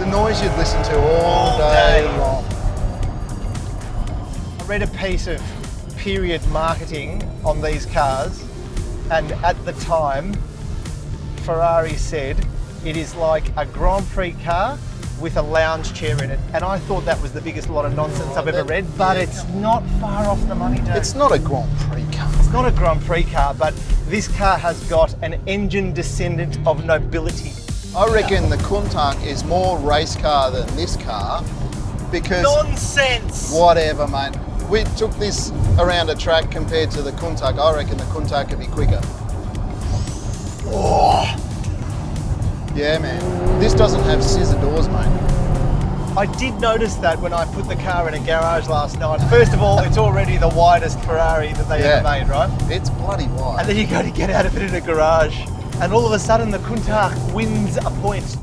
It's a noise you'd listen to all day long. I read a piece of period marketing on these cars, and at the time, Ferrari said it is like a Grand Prix car with a lounge chair in it. And I thought that was the biggest lot of nonsense I've ever read, but it's not far off the money, dude. It's not a Grand Prix car. It's not a Grand Prix car, but this car has got an engine descendant of nobility. I reckon the Countach is more race car than this car because... Nonsense! Whatever, mate. We took this around a track compared to the Countach. I reckon the Countach could be quicker. Oh. Yeah, man. This doesn't have scissor doors, mate. I did notice that when I put the car in a garage last night. First of all, it's already the widest Ferrari that they ever made, right? It's bloody wide. And then you go to get out of it in a garage, and all of a sudden the Countach wins a point.